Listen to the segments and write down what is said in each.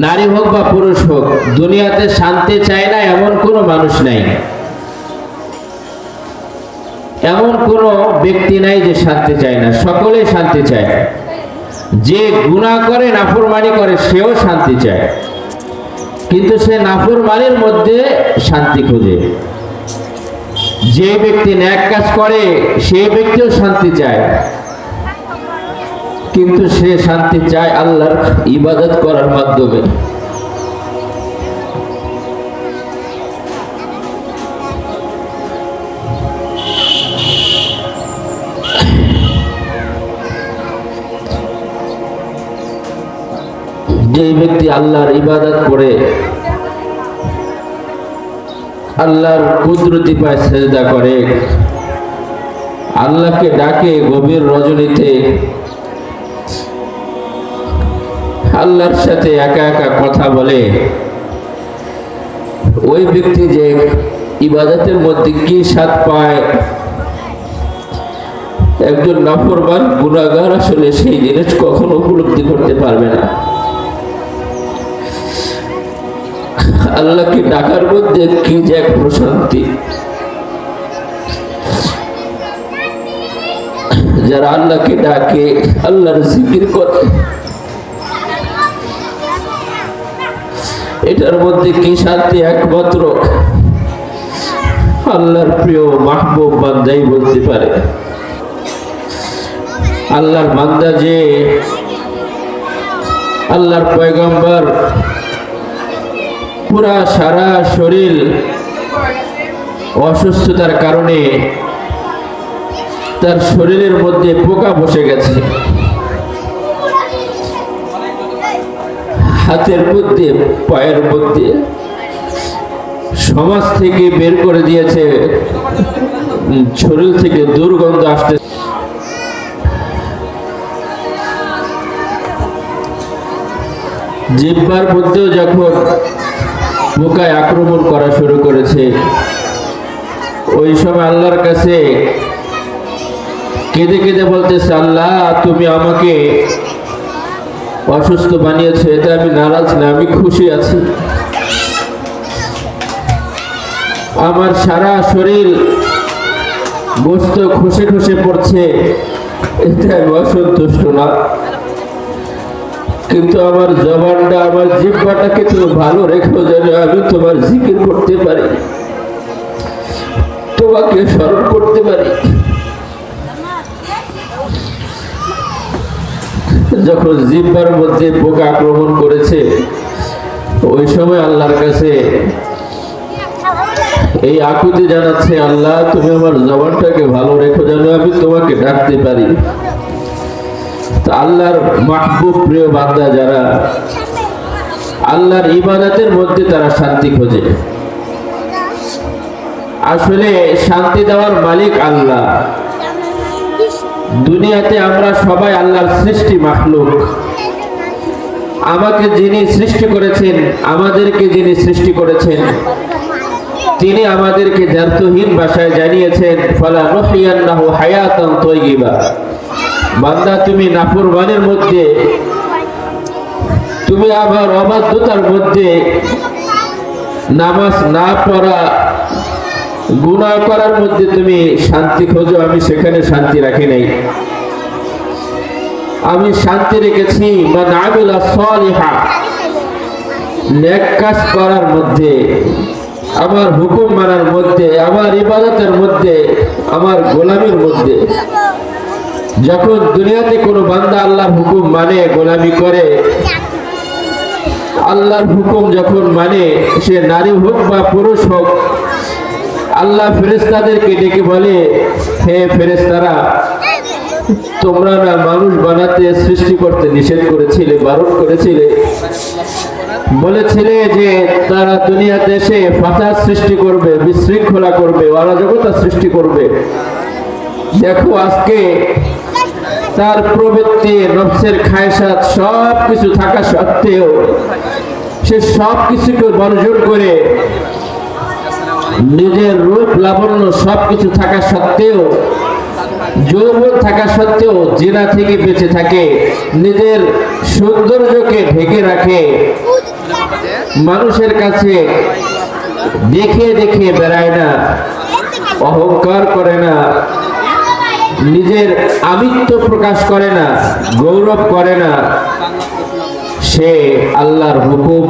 নারী হোক বা পুরুষ হোক, দুনিয়াতে শান্তি চায় না এমন কোনো মানুষ নাই, এমন কোনো ব্যক্তি নাই যে শান্তি চায় না। সকলেই শান্তি চায়। যে গুনাহ করে, নাফরমানি করে, সেও শান্তি চায়, কিন্তু সে নাফরমানির মধ্যে শান্তি খোঁজে। যে ব্যক্তি ন্যাক কাজ করে সেই ব্যক্তিও শান্তি চায়, কিন্তু সে শান্তি চায় আল্লাহর ইবাদত করার মাধ্যমে। যে ব্যক্তি আল্লাহর ইবাদত করে, আল্লাহর কুদরতি পায়ে সেজদা করে, আল্লাহকে ডাকে গভীর রজনীতে, আল্লাহর সাথে একা একা কথা বলে, ওই ব্যক্তি যে ইবাদতের মধ্যে কি স্বাদ পায়, একজন নাফরমান গুনাহগার আসলে সেই জিনিস কখনো উপলব্ধি করতে পারবে না। আল্লাহকে ডাকার মধ্যে কি যে এক প্রশান্তি। যারা আল্লাহকে ডাকে, আল্লাহর জিকির করে, এটার মধ্যে কি শান্তি একমাত্র আল্লাহর প্রিয় মাহবুব বান্দাই বলতে পারে। আল্লাহর বান্দা যে আল্লাহর পয়গম্বর পুরা সারা শরীর অসুস্থতার কারণে তার শরীরের মধ্যে পোকা বসে গেছে, হাতের মধ্যে, পায়ের মধ্যে, সমাজ থেকে বের করে দিয়েছে, শরীর থেকে দুর্গন্ধ আসতে। জিহ্বার মধ্যেও যখন পোকায় আক্রমণ করা শুরু করেছে, ওই সময় আল্লাহর কাছে কেঁদে কেঁদে বলতেছে, আল্লাহ তুমি আমাকে অসুস্থ বানিয়েছে, এটা আমি নারাজ না, আমি খুশি আছি। আমার সারা শরীর গোস্ত খসে খসে পড়ছে, এটা আমি অসন্তুষ্ট না, কিন্তু আমার জবানটা, আমার জিহ্বাটাকে তুমি ভালো রেখো যেন আমি তোমার জিকির করতে পারি, তোমাকে স্মরণ করতে পারি। যখন জিহ্বার মধ্যে পোকা আক্রমণ করেছে, ওই সময় আল্লাহর কাছে এই আকুতি জানাচ্ছে, আল্লাহ তুমি আমার জবানটাকে ভালো রেখো যেন আমি তোমাকে ডাকতে পারি। আল্লাহর মাহবুব প্রিয় বান্দা যারা আল্লাহর ইবাদতের মধ্যে তারা শান্তি খোঁজে। আসলে শান্তি দেওয়ার মালিক আল্লাহ। দুনিয়াতে আমরা সবাই আল্লাহর সৃষ্টি মাখলুক। আমাকে যিনি সৃষ্টি করেছেন, আমাদেরকে যিনি সৃষ্টি করেছেন, তিনি আমাদেরকে দ্ব্যর্থহীন ভাষায় জানিয়েছেন, ফালা নুহইয়ান্নাহু হায়াতান তাইয়্যিবা। বান্দা তুমি নাফরমানের মধ্যে, তুমি আবার অবাধ্যতার মধ্যে, নামাজ না পড়া, গুনাহ করার মধ্যে তুমি শান্তি খোঁজো, আমি সেখানে শান্তি রাখি নাই। আমি শান্তি রেখেছি মান আমিলা সালিহা, নেক কাজ করার মধ্যে, আমার হুকুম মানার মধ্যে, আমার ইবাদতের মধ্যে, আমার গোলামির মধ্যে। যখন দুনিয়াতে কোনো বান্দা আল্লাহর হুকুম মানে, গোলামি করে, আল্লাহর হুকুম যখন মানে, সে নারী হোক বা পুরুষ হোক, আল্লাহ ফেরেশতাদেরকে ডেকে বলে, হে ফেরেশতারা, তোমরা না মানুষ বানাতে, সৃষ্টি করতে নিষেধ করেছিলে, বারণ করেছিলে, বলেছিলে যে তারা দুনিয়াতে এসে ফাসাদ সৃষ্টি করবে, বিশৃঙ্খলা করবে, অরাজকতা সৃষ্টি করবে। দেখো আজকে তার প্রবৃত্তি, নফসের খায়সাত সব কিছু থাকা সত্ত্বেও সে সব কিছুকে বর্জন করে, নিজের রূপ লাবণ্য সবকিছু থাকা সত্ত্বেও, যৌবন থাকা সত্ত্বেও জিনা থেকে বেঁচে থাকে, নিজের সৌন্দর্যকে ঢেকে রাখে, মানুষের কাছে দেখে দেখে বেড়ায় না, অহংকার করে না, নিজের আমিত্ব প্রকাশ করে না, গৌরব করে না। সে আল্লাহর হুকুম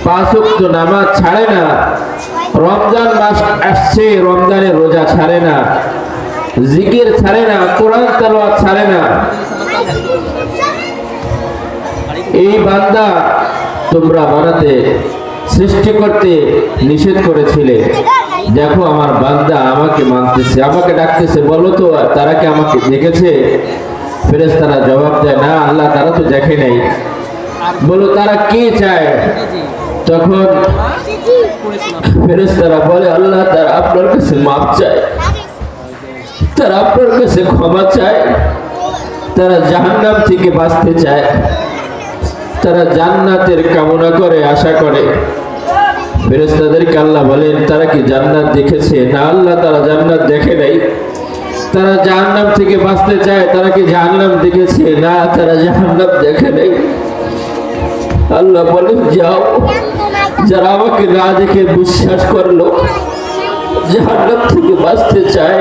5 ওয়াক্ত নামাজ ছাড়ে না, রমজান মাস আসছে রমজানের রোজা ছাড়ে না, জিকির ছাড়ে না, কোরআন তেলাওয়াত ছাড়ে না। এই বান্দা তোমরা বানাতে, সৃষ্টি করতে নিষেধ করেছিলে। দেখো আমার বান্দা আমাকে মানতেছে, আমাকে ডাকতেছে, বলো তো তারা কি আমাকে দেখেছে? ফেরেশতারা জবাব দেয়, না আল্লাহ তারা তো দেখে নাই। বলো তারা কি চায়? তখন ফেরেশতারা বলে, আল্লাহ তারা আপনার কাছে মাপ চায়, তারা আপনার কাছে ক্ষমা চায়, তারা জাহান্নাম থেকে বাঁচতে চায়, তারা জান্নাতের কামনা করে, আশা করে। ফেরেশতাদেরকে আল্লাহ বলেন, তারা কি জান্নাত দেখেছে? না আল্লাহ তারা জান্নাত দেখে নাই। তারা জাহান্নাম থেকে বাঁচতে চায়, তারা কি জাহান্নাম দেখেছে? না তারা জাহান্নাম দেখে নাই। আল্লাহ বলেন, যাও, যারা আমাকে না দেখে বিশ্বাস করলো, জাহান্নাম থেকে বাঁচতে চায়,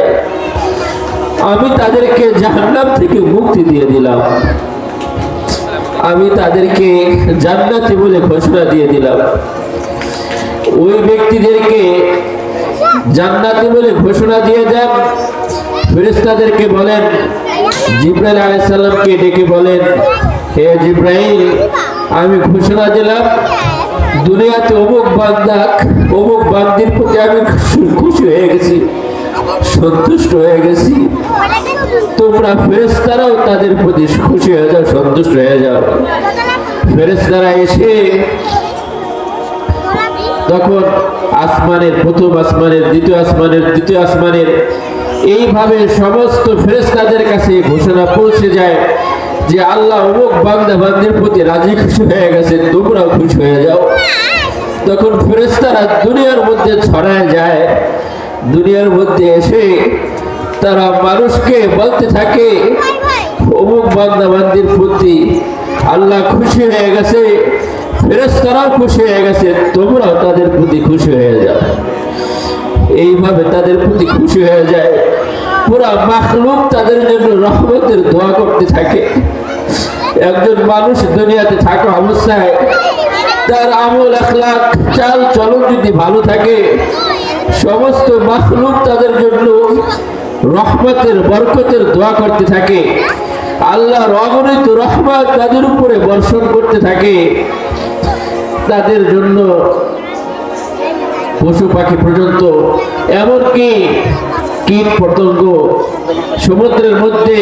আমি তাদেরকে জাহান্নাম থেকে মুক্তি দিয়ে দিলাম, আমি তাদেরকে জান্নাতি বলে ঘোষণা দিয়ে দিলাম। ওই ব্যক্তিদেরকে জান্নাতি বলে ঘোষণা দিয়ে দেন। ফেরেশতাদেরকে বলেন, জিবরাইল আলাইহিস সালামকে ডেকে বলেন, হে জিবরাইল, আমি ঘোষণা দিলাম দুনিয়াতে অমুক বান্দা, অমুক বান্দির প্রতি আমি খুশি হয়ে গেছি, সন্তুষ্ট হয়ে গেছি। তোমরা ফেরেশতারাও তাদের প্রতি খুশি হয়ে যাও, সন্তুষ্ট হয়ে যাও। ফেরেশতারা এসে তখন আসমানের, প্রথম আসমানের, দ্বিতীয় আসমানের, তৃতীয় আসমানের, এইভাবে সমস্ত ফেরেশতাদের কাছে ঘোষণা পৌঁছে যায় যে আল্লাহ অমুক বান্দা বান্দির প্রতি রাজি খুশি হয়ে গেছে, তোমরাও খুশি হয়ে যাও। তখন ফেরেশতারা দুনিয়ার মধ্যে ছড়ায় যায়। দুনিয়ার মধ্যে এসে তারা মানুষকে বলতে থাকে, অমুক বান্দা বান্দির প্রতি আল্লাহ খুশি হয়ে গেছে, ফেরেশতারাও খুশি হয়ে গেছে, তোমরাও তাদের প্রতি খুশি হয়ে যাও। এইভাবে তাদের প্রতি খুশি হয়ে যায়। পুরা মাখলুক তাদের জন্য রহমতের দোয়া করতে থাকে। একজন মানুষ দুনিয়াতে থাকা অবস্থায় তার আমল, আখলাক, চাল চলন যদি ভালো থাকে, সমস্ত মাখলুক তাদের জন্য রহমতের, বরকতের দোয়া করতে থাকে। আল্লাহর অগণিত রহমত তাদের উপরে বর্ষণ করতে থাকে। তাদের জন্য পশু পাখি পর্যন্ত, এমনকি কীট পতঙ্গ, সমুদ্রের মধ্যে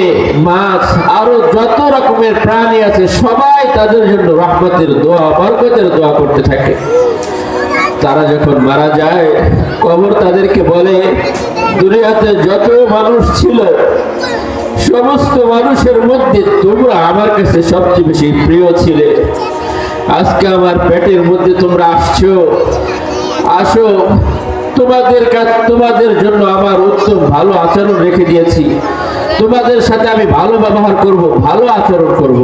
মাছ, আরো যত রকমের প্রাণী আছে, সবাই তাদের জন্য রহমতের দোয়া, বরকতের দোয়া করতে থাকে। তারা যখন মারা যায়, কবর তাদেরকে বলে, দুনিয়াতে যত মানুষ ছিল, সমস্ত মানুষের মধ্যে তোমরা আমার কাছে সবচেয়ে বেশি প্রিয় ছিলে। আজকে আমার পেটের মধ্যে তোমরা আসছো, আসো, তোমাদের কাছে, তোমাদের জন্য আমার উত্তম ভালো আচরণ রেখে দিয়েছি, তোমাদের সাথে আমি ভালো ব্যবহার করব, ভালো আচরণ করব।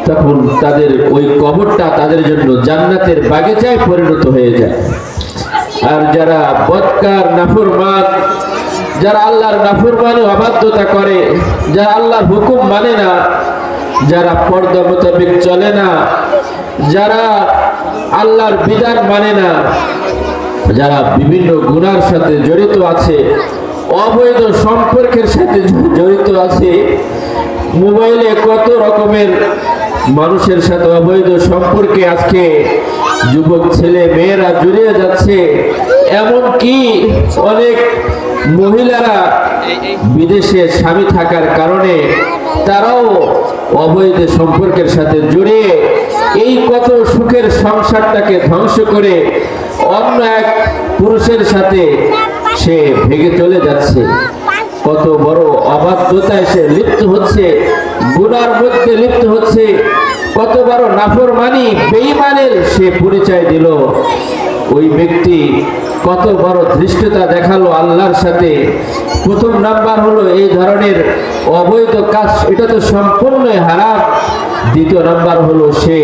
তখন তাদের ওই কবরটা তাদের জন্য জান্নাতের বাগিচায় পরিণত হয়ে যায়। আর যারা বদকার, নাফরমান, যারা আল্লাহর নাফরমানে অবাধ্যতা করে, যারা আল্লাহর হুকুম মানে না, যারা পর্দা মোতাবেক চলে না, যারা আল্লাহর বিধান মানে না, যারা বিভিন্ন গুনার সাথে জড়িত আছে, অবৈধ সম্পর্কের সাথে জড়িত আছে, মোবাইলে কত রকমের মানুষের সাথে অবৈধ সম্পর্কে আজকে যুবক ছেলে মেয়েরা জড়িয়ে যাচ্ছে। এমনকি অনেক মহিলারা বিদেশে স্বামী থাকার কারণে তারাও অবৈধ সম্পর্কের সাথে জড়িয়ে এই কত সুখের সংসারটাকে ধ্বংস করে অন্য এক পুরুষের সাথে সে ভেঙে চলে যাচ্ছে। কত বড় অবাধ্যতায় সে লিপ্ত হচ্ছে, গুনার মধ্যে লিপ্ত হচ্ছে, কত বড় নাফরমানি, বেঈমানের সে পরিচয় দিল। ওই ব্যক্তি কত বড় ধৃষ্টতা দেখালো আল্লাহর সাথে। প্রথম নাম্বার হলো এই ধরনের অবৈধ কাজ, এটা তো সম্পূর্ণ হারাম। দ্বিতীয় নাম্বার হলো সে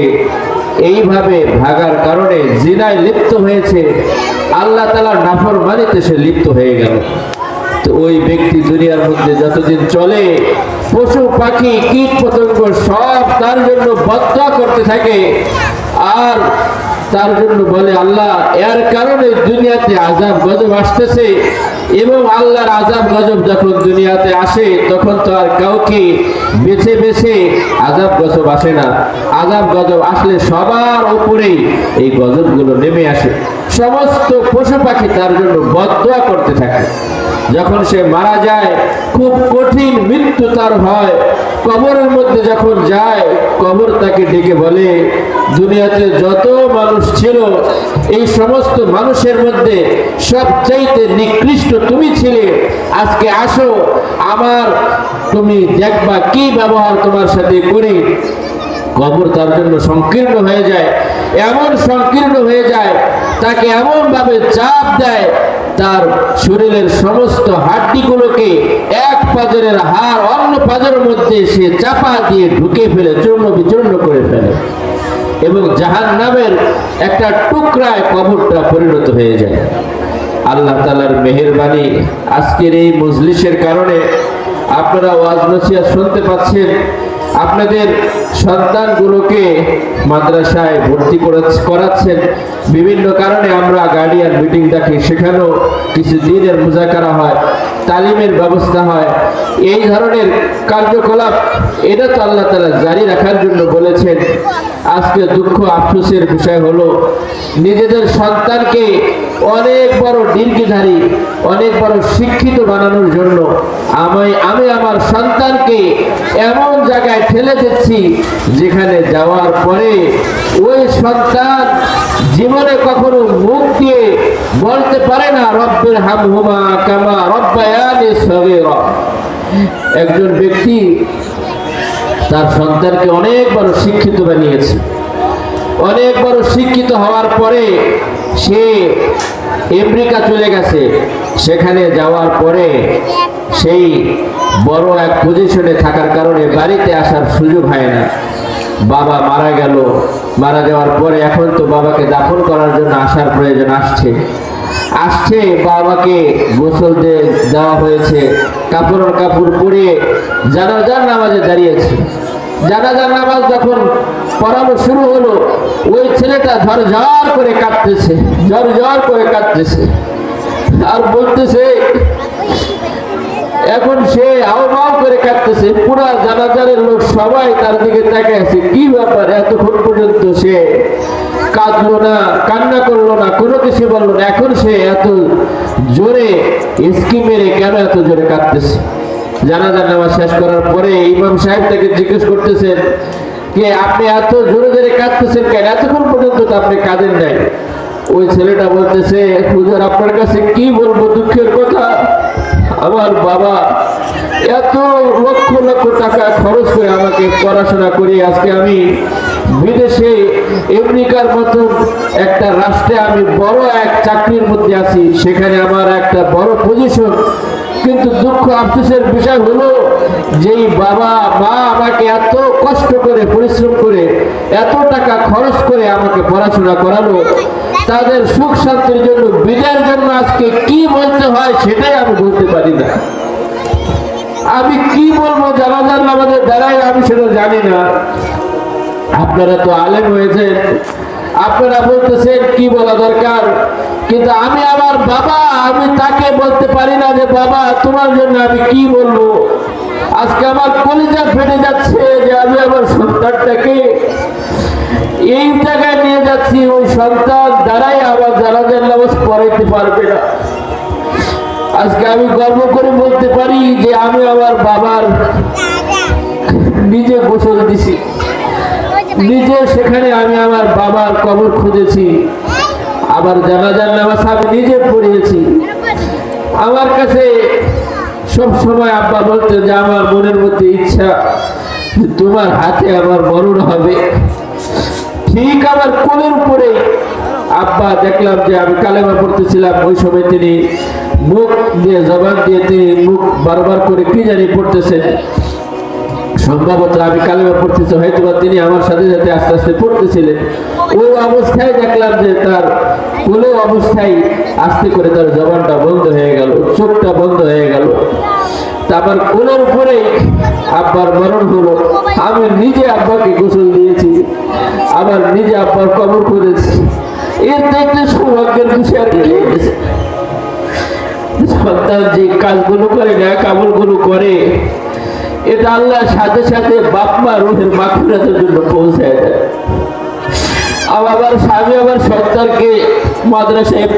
এইভাবে ভাগার কারণে জিনায় লিপ্ত হয়েছে, আল্লাহ তাআলার নাফরমানিতে সে লিপ্ত হয়ে গেল। তো ওই ব্যক্তি দুনিয়ার মধ্যে যতদিন চলে, পশু পাখি কীট পতঙ্গ সব তার জন্য বদদুয়া করতে থাকে, আর তার জন্য বলে আল্লাহ এর কারণে দুনিয়াতে আযাব গজব আসতেছে। এবং আল্লাহর আযাব গজব যখন দুনিয়াতে আসে, তখন তো আর কাউকে বেছে বেছে আযাব গজব আসে না। আযাব গজব আসলে সবার উপরেই এই গজবগুলো নেমে আসে। সমস্ত পশু পাখি তার জন্য বদদুয়া করতে থাকে। যখন সে মারা যায়, খুব কঠিন মৃত্যু তার হয়। কবরের মধ্যে যখন যায়, কবর তাকে ডেকে বলে দুনিয়াতে যত মানুষ ছিল, এই সমস্ত মানুষের মধ্যে সবচাইতে নিকৃষ্ট তুমি ছিলে। আজকে আসো, আমার তুমি দেখবা কি ব্যবহার তোমার সাথে করি। কবর তার জন্য সংকীর্ণ হয়ে যায়, এমন সংকীর্ণ হয়ে যায়, তাকে এমন ভাবে চাপ দেয়, তার শরীরের সমস্ত হাড্ডিগুলোকে এক পাঁজরের হাড় অন্য পাঁজরের মধ্যে সে চাপা দিয়ে ঢুকে ফেলে, চূর্ণ বিচূর্ণ করে ফেলে, এবং জাহান্নামের একটা টুকরায় কবরটা পরিণত হয়ে যায়। আল্লাহ তাআলার মেহেরবানি, আজকের এই মজলিসের কারণে আপনারা ওয়াজ নসিহত শুনতে পাচ্ছেন। আপনাদের সন্তানগুলোকে মাদ্রাসায় ভর্তি করাচ্ছেন। বিভিন্ন কারণে আমরা গার্ডিয়ান মিটিং ডাকি, সেখানেও কিছু দিনের মুজাকারা হয়, তালিমের ব্যবস্থা হয়। এই ধরনের কার্যকলাপ এটা তো আল্লাহ তাআলা জারি রাখার জন্য বলেছেন। আজকে দুঃখ আফসোসের বিষয় হলো, নিজেদের সন্তানকে অনেক বড় ডিগ্রিধারী, অনেক বড় শিক্ষিত বানানোর জন্য আমি আমার সন্তানকে এমন জায়গায় ঠেলে দিচ্ছি, যেখানে যাওয়ার পরে ওই সন্তান জীবনে কখনো মুখ দিয়ে বলতে পারে না রব্বির হামহুমা কামা রব্বায়ানি সগীরা। একজন ব্যক্তি তার সন্তানকে অনেক বড় শিক্ষিত বানিয়েছে। অনেক বড় শিক্ষিত হওয়ার পরে সে আমেরিকা চলে গেছে। সেখানে যাওয়ার পরে সেই বড় এক পজিশনে থাকার কারণে বাড়িতে আসার সুযোগ হয় না। বাবা মারা গেল, মারা যাওয়ার পরে এখন তো বাবাকে দাফন করার জন্য আসার প্রয়োজন আসছে। বাবাকে গোসল দেওয়া হয়েছে, কাপড় পরিয়ে জানাজার নামাজে দাঁড়িয়েছে। জানাজার নামাজ যখন পড়ানো শুরু হলো, ওই ছেলেটা ঝরঝর করে কাঁদতেছে, আর বলতেছে, এখন সে আউমাউ করে কাঁদতেছে। পুরা জানাজারের লোক সবাই তার দিকে তাকিয়ে আছে, কি ব্যাপার, এতক্ষণ পর্যন্ত সে কাঁদলো না, কান্না করলো না, কোনো কিছু বললো না, এখন সে এত জোরে ইস্কি মেরে কেন এত জোরে কাঁদতেছে? জানাজার নামাজ শেষ করার পরে ইমাম সাহেব তাকে জিজ্ঞেস করতেছেন যে আপনি এত জোরে জোরে কাঁদতেছেন কেন? এতক্ষণ পর্যন্ত তো আপনি কাঁদেন নাই। ওই ছেলেটা বলতেছে, হুজুর আপনার কাছে কি বলবো দুঃখের কথা, আমার বাবা এত লক্ষ লক্ষ টাকা খরচ করে আমাকে পড়াশোনা করিয়ে আজকে আমি বিদেশে আমেরিকার মতো একটা রাষ্ট্রে আমি বড় এক চাকরির মধ্যে আছি, সেখানে আমার একটা বড় পজিশন। কিন্তু দুঃখ আফসোসের বিষয় হলো, যেই বাবা মা আমাকে এত কষ্ট করে পরিশ্রম করে এত টাকা খরচ করে আমাকে পড়াশোনা করালো, তাদের সুখ শান্তির জন্য বিদায়ের জন্য আজকে কি বলতে হয় সেটাই আমি বলতে পারি না। আমি কি বলবো জানাজার নামাজের দ্বারাই আমি সেটা জানি না। আপনারা তো আলেম হয়েছেন, আপনারা বলতেছেন কি বলা দরকার, কিন্তু আমি আমার বাবা, আমি তাকে বলতে পারি না যে বাবা তোমার জন্য আমি কি বলবো। আজকে আমার কলিজা ফেটে যাচ্ছে যে আমি আমার সন্তানটাকে এই জায়গায় নিয়ে যাচ্ছি, ওই সন্তান দ্বারাই আমার জানাজার নামাজ পড়াইতে পারবে না। আজকে আমি গর্ব করে বলতে পারি যে আমি আমার বাবার নিজে গোসল দিছি, নিজে সেখানে আমি আমার বাবার কবর খুঁজেছি, আবার জানাজার নামাজ আমি নিজে পড়িয়েছি। আমার কাছে সব সময় আব্বা বলতো যে আমার মনের মধ্যে ইচ্ছা তোমার হাতে আমার মরণ হবে। ঠিক আমার কোলের উপরে আব্বা দেখলাম যে আমি কালেমা পড়তেছিলাম, ওই সময় তিনি মুখ দিয়ে জবান দিয়ে তিনি মুখ বারবার করে কি জানি পড়তেছেন। সম্ভবত আমি কালেমা পড়তেছি, হয়তো বা তিনি আমার সাথে সাথে আস্তে আস্তে পড়তেছিলেন। ওই অবস্থায় দেখলাম যে তার কোনো অবস্থায় আস্তে করে তার জবানটা বন্ধ হয়ে গেল, চোখটা বন্ধ হয়ে গেল। আমার কোলের উপরে আব্বার মরণ হলো। আমি নিজে আব্বাকে গোসল দিয়েছি, আবার নিজে আব্বার কবর করেছি। এর দেখতে সৌভাগ্যের বিষয় গেছে। সন্তান যে কাজগুলো করে না, কামলগুলো করে, এটা আল্লাহর সাথে সাথে বাপ মা রুহের মাগফিরাতের জন্য পৌঁছায় দেয়। আবার স্বামী আবার সন্তানকে মাদ্রাসায়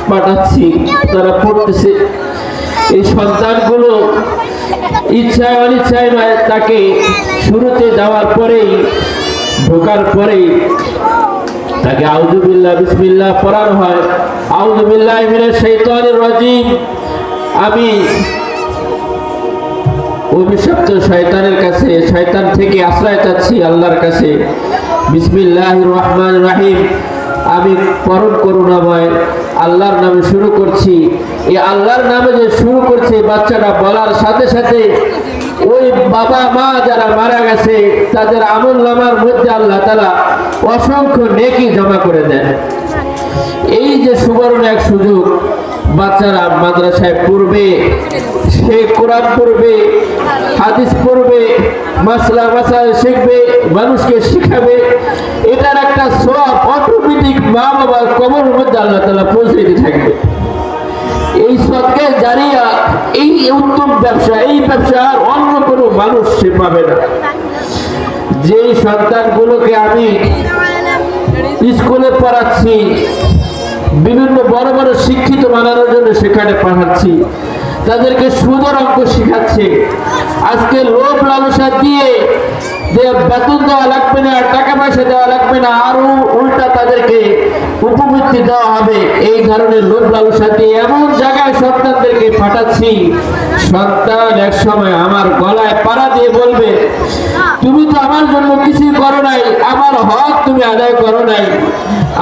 পাঠাচ্ছি, তারা পড়তেছে। এই সন্তানগুলো ইচ্ছায় অনিচ্ছায় নয়, তাকে শুরুতে যাওয়ার পরেই, ঢোকার পরেই তাকে আউযু বিল্লাহ বিসমিল্লাহ পড়ানো হয়। আউযু বিল্লাহি মিনাশ শাইতানির রাজিম, আমি অভিশপ্ত শয়তানের কাছে, শয়তান থেকে আশ্রয় চাচ্ছি আল্লাহর কাছে। বিসমিল্লাহির রহমানির রহিম, আমি পরম করুণাময় আল্লাহর নামে শুরু করছি। এই আল্লাহর নামে যে শুরু করছে, বাচ্চাটা বলার সাথে সাথে ওই বাবা মা যারা মারা গেছে তাদের আমলনামার মধ্যে আল্লাহ তাআলা অসংখ্য নেকি জমা করে দেন। এই যে সুবর্ণ এক সুযোগ, বাচ্চারা মাদ্রাসায় পড়বে, সে কোরআন পড়বে, হাদিস পড়বে, মাসলা মাসাইল শিখবে, মানুষকে শিখাবে। এটার একটা সওয়াব অটোমেটিক মা বাবার কবরের মধ্যে আল্লাহ তাআলা পৌঁছে দিতে থাকবে। এই সদকা জারিয়া, এই উত্তম ব্যবসা, এই ব্যবসা আর অন্য কোনো মানুষ সে পাবে না। যেই সন্তানগুলোকে আমি স্কুলে পড়াচ্ছি, বিভিন্ন বড় বড় শিক্ষিত বানানোর জন্য সেখানে পাঠাচ্ছি, তাদেরকে সুদের অঙ্ক শিখাচ্ছে। আজকে লোভ লালসা দিয়ে যে বেতন দেওয়া লাগবে না, টাকা পয়সা দেওয়া লাগবে না, আরো উল্টা তাদেরকে উপবৃত্তি দেওয়া হবে, এই ধরনের লোভ লালসা দিয়ে এমন জায়গায় সন্তানদেরকে পাঠাচ্ছি, সন্তান এক সময় আমার গলায় পাড়া দিয়ে বলবে, তুমি তো আমার জন্য কিছুই করো নাই, আমার হক তুমি আদায় করো নাই,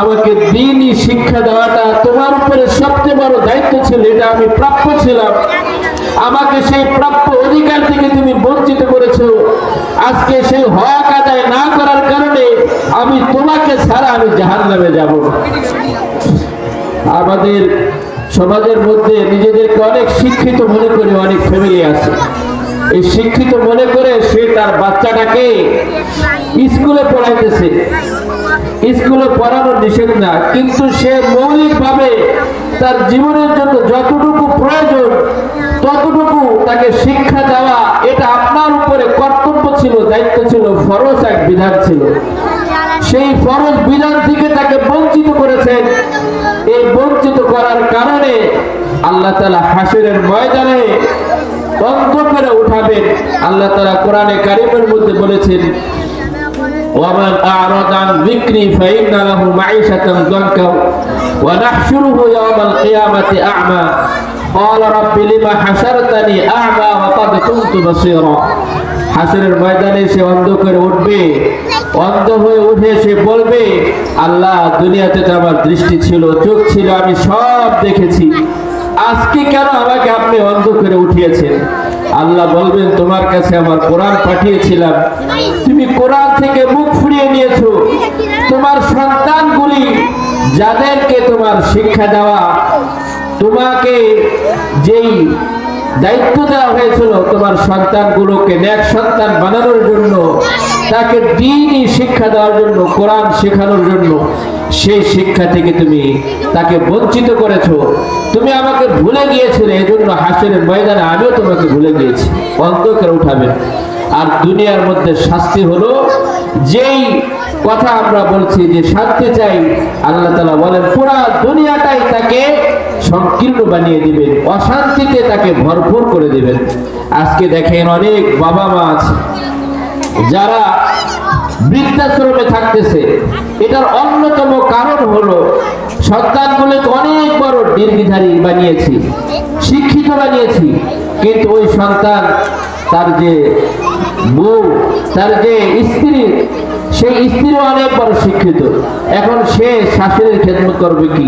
আমাকে দ্বীনি শিক্ষা দেওয়াটা তোমার উপরে সবচেয়ে বড় দায়িত্ব ছিল, এটা আমি প্রাপ্য ছিলাম, আমাকে সেই প্রাপ্য অধিকার থেকে তুমি বঞ্চিত করেছো। আজকে সেই হক আদায় না করার কারণে আমি তোমাকে ছাড়া আমি জাহান্নামে যাব। আমাদের সমাজের মধ্যে নিজেদেরকে অনেক শিক্ষিত মনে করে অনেক ফ্যামিলি আছে। এই শিক্ষিত মনে করে সে তার বাচ্চাটাকে স্কুলে পড়াইতেছে। স্কুলে পড়ানো নিষেধ না, কিন্তু সে মৌলিকভাবে তার জীবনের জন্য যতটুকু প্রয়োজন ততটুকু তাকে শিক্ষা দেওয়া, এটা আপনার উপরে কর্তব্য ছিল, দায়িত্ব ছিল, ফরজ এক বিধান ছিল। সেই ফরজ বিধান থেকে তাকে বঞ্চিত করেছেন। এই বঞ্চিত করার কারণে আল্লাহ তাআলা হাসরের ময়দানে বন্ধ করে উঠাবেন। আল্লাহ তাআলা কোরআনে কারীমের মধ্যে বলেছেন, ومن أعرض عن ذكري فإن له معيشة ضنكا ونحشره يوم القيامة أعمى قال رب لما حشرتني أعمى وقد كنت بصيرا। হাসরের ময়দানে সে অন্ধ করে উঠবে, অন্ধ হয়ে উঠে সে বলবে, আল্লাহ দুনিয়াতে তো আমার দৃষ্টি ছিল, চোখ ছিল, আমি সব দেখেছি, আজকে কেন আমাকে আপনি অন্ধ করে উঠিয়েছেন? আল্লাহ বলবেন, তোমার কাছে আমার কোরআন পাঠিয়েছিলাম, তুমি কোরআন থেকে মুখ ফিরিয়ে নিয়েছো। তোমার সন্তানগুলি যাদেরকে তোমার শিক্ষা দেওয়া, তোমাকে যেই দায়িত্ব দেওয়া হয়েছিল তোমার সন্তানগুলোকে নেক সন্তান বানানোর জন্য, তাকে দ্বীনি শিক্ষা দেওয়ার জন্য, কোরআন শেখানোর জন্য, সেই শিক্ষা থেকে তুমি তাকে বঞ্চিত করেছো। তুমি আমাকে ভুলে গিয়েছিলে, এজন্য হাসরের ময়দানে আমিও তোমাকে ভুলে গিয়েছি। অন্ধ করে উঠাবেন। আর দুনিয়ার মধ্যে শাস্তি হলো, যেই কথা আমরা বলছি যে শান্তি চাই, আল্লাহ তাআলা বলেন পুরা দুনিয়াটাই তাকে সংকীর্ণ বানিয়ে দিবেন, অশান্তিতে তাকে ভরপুর করে দিবেন। আজকে দেখেন অনেক বাবা মা আছে যারা বৃদ্ধাশ্রমে থাকতেছে। এটার অন্যতম কারণ হলো সন্তানগুলোকে অনেক বড় ডিগ্রিধারী বানিয়েছি, শিক্ষিত বানিয়েছি, কিন্তু ওই সন্তান, তার যে বউ, তার যে স্ত্রী, সে সেই স্ত্রীও অনেক বড় শিক্ষিত, এখন সে শাশুড়ির খেদমত করবে কি,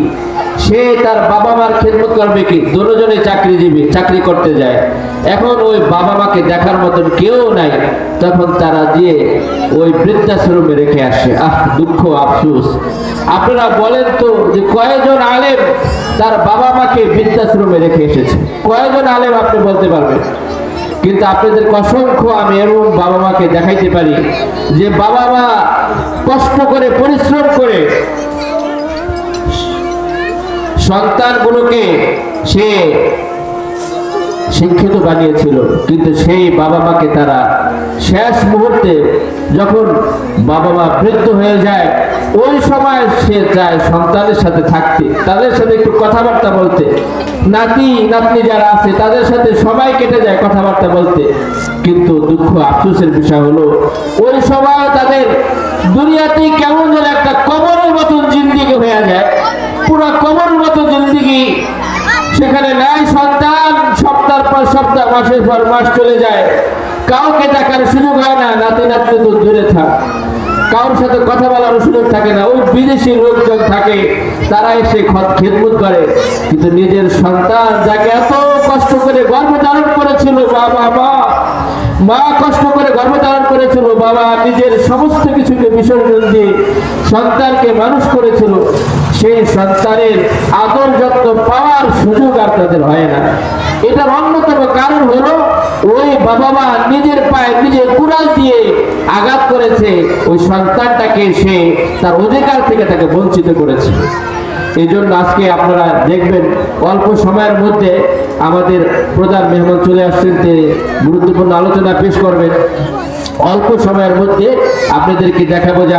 সে তার বাবা মার খেদমত করবে কি? দুজনে চাকরিজীবী, চাকরি করতে যায়। এখন ওই বাবা মাকে দেখার মতন কেউ নাই, তখন তারা দিয়ে ওই বৃদ্ধাশ্রমে রেখে আসে। দুঃখ আফসোস। আপনারা বলেন তো যে কয়জন আলেম তার বাবা মাকে বৃদ্ধাশ্রমে রেখে এসেছে? কয়জন আলেম আপনি বলতে পারবেন? কিন্তু আপনাদের অসংখ্য আমি এরকম বাবা মাকে দেখাইতে পারি যে বাবা মা কষ্ট করে পরিশ্রম করে সন্তানগুলোকে সে শিক্ষিত বানিয়েছিল, কিন্তু সেই বাবা মাকে তারা শেষ মুহূর্তে যখন বাবা মা বৃদ্ধ হয়ে যায়, ওই সময় সে চায় সন্তানের সাথে থাকতে, তাদের সাথে একটু কথাবার্তা বলতে, নাতি নাতনি যারা আছে তাদের সাথে সময় কেটে যায় কথাবার্তা বলতে। কিন্তু দুঃখ আফসোসের বিষয় হলো ওই সময় তাদের দুনিয়াতে কেমন যেন একটা কবরের মতন জিন্দিগি হয়ে যায়, পুরো কবরের মতো জিন্দিগি। সেখানে নাই সন্তান, সপ্তাহ পর সপ্তাহ, মাসের পর মাস চলে যায়, কাউকে দেখার সুযোগ হয় না, নাতি নাতনি তো দূরে থাক, কারোর সাথে কথা বলার সুযোগ থাকে না। ওই বিদেশি লোকজন থাকে, তারা এসে খেদমত করে, কিন্তু নিজের সন্তান যাকে এত কষ্ট করে গর্ভে ধারণ করেছিল বাবা মা কষ্ট করে গর্ভে ধারণ করেছিল, বাবা নিজের সমস্ত কিছুকে বিসর্জন দিয়ে সন্তানকে মানুষ করেছিল, সেই সন্তানের আদর যত্ন পাওয়ার সুযোগ আর তাদের হয় না। এটার অন্যতম কারণ হলো ওই বাবা মা নিজের পায়ে নিজে কুড়াল দিয়ে আঘাত করেছে, ওই সন্তানটাকে সে তার অধিকার থেকে তাকে বঞ্চিত করেছে। এই জন্য আজকে আপনারা দেখবেন অল্প সময়ের মধ্যে আমাদের প্রধান মেহমান চলে আসছেন, তিনি গুরুত্বপূর্ণ আলোচনা পেশ করবেন। অল্প সময়ের মধ্যে আপনাদেরকে দেখাবো যে